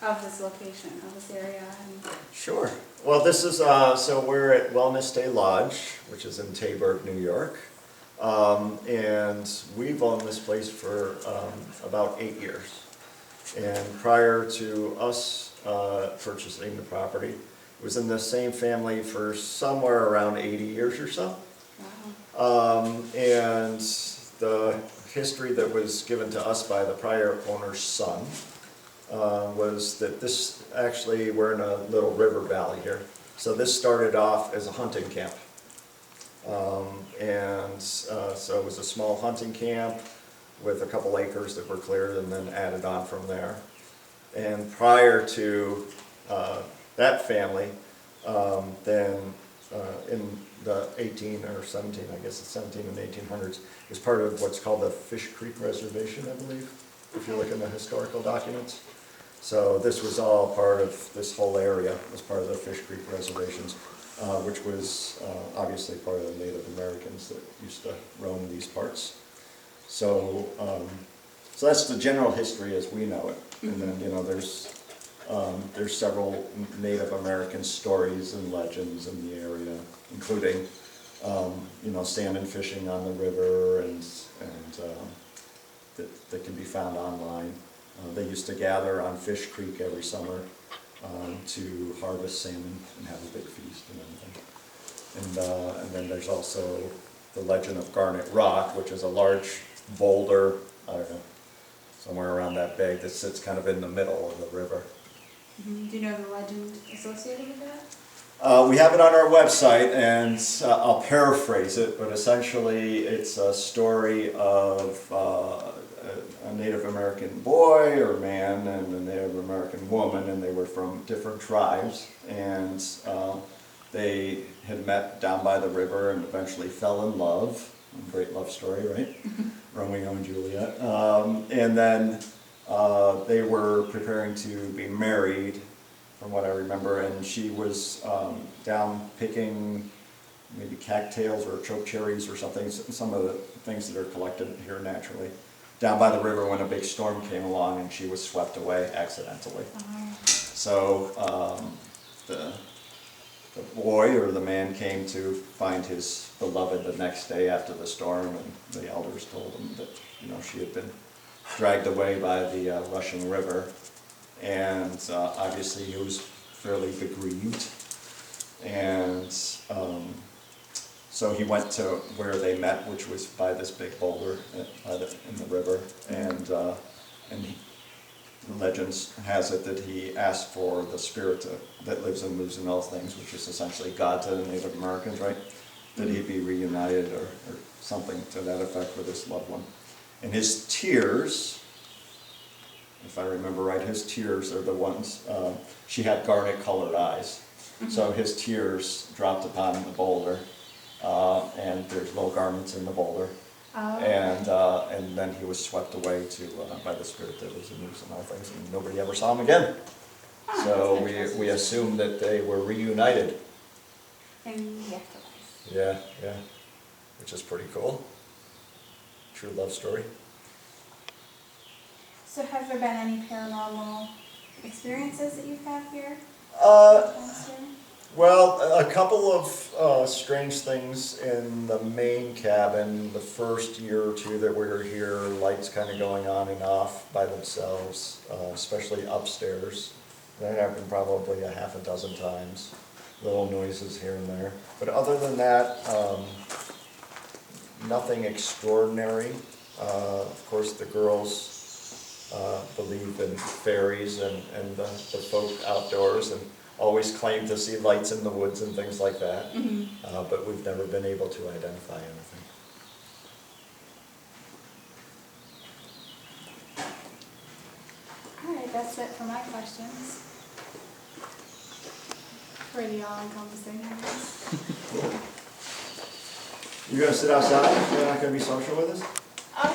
of this location, of this area? Sure. Well, this is, so we're at Wellness Day Lodge, which is in Taberg, New York. And we've owned this place for about 8 years. And prior to us purchasing the property, it was in the same family for somewhere around 80 years or so. Wow. And the history that was given to us by the prior owner's son was that this, actually, we're in a little river valley here. So this started off as a hunting camp. So it was a small hunting camp with a couple acres that were cleared and then added on from there. And prior to that family, in the 18 or 17, I guess it's 17 and 1800s, was part of what's called the Fish Creek Reservation, I believe, if you look in the historical documents. So this was all part of, this whole area was part of the Fish Creek Reservations, which was obviously part of the Native Americans that used to roam these parts. So, so that's the general history as we know it. And then, you know, there's several Native American stories and legends in the area, including, you know, salmon fishing on the river and that can be found online. They used to gather on Fish Creek every summer to harvest salmon and have a big feast and everything. And then there's also the legend of Garnet Rock, which is a large boulder, I don't know, somewhere around that big, that sits kind of in the middle of the river. Mm-hmm. Do you know the legend associated with that? We have it on our website, and I'll paraphrase it, but essentially it's a story of a Native American boy or man and a Native American woman, and they were from different tribes, and they had met down by the river and eventually fell in love. Great love story, right? Romeo and Juliet. And then they were preparing to be married, from what I remember, and she was down picking maybe cattails or chokecherries or something, some of the things that are collected here naturally, down by the river when a big storm came along and she was swept away accidentally. So the boy or the man came to find his beloved the next day after the storm, and the elders told him that, you know, she had been dragged away by the rushing river, and obviously he was fairly bereaved, and so he went to where they met, which was by this big boulder in the river, and the legends has it that he asked for the spirit that lives and moves in all things, which is essentially God to the Native Americans, right? That he'd be reunited or something to that effect with his loved one. And his tears, if I remember right, his tears are the ones, she had garnet colored eyes. So his tears dropped upon the boulder, and there's little garments in the boulder. And then he was swept away by the spirit that was in moves and all things, and nobody ever saw him again. So we assume that they were reunited. In the afterlife. Yeah, yeah, which is pretty cool. True love story. So have there been any paranormal experiences that you've had here? Well, a couple of strange things in the main cabin. The first year or two that we were here, lights kind of going on and off by themselves, especially upstairs. That happened probably a half a dozen times. Little noises here and there. But other than that, nothing extraordinary. Of course, the girls believe in fairies and the folk outdoors, and always claim to see lights in the woods and things like that. But we've never been able to identify anything. All right, that's it for my questions. Pretty all-encompassing, I guess. You gonna sit outside? You're not gonna be social with us?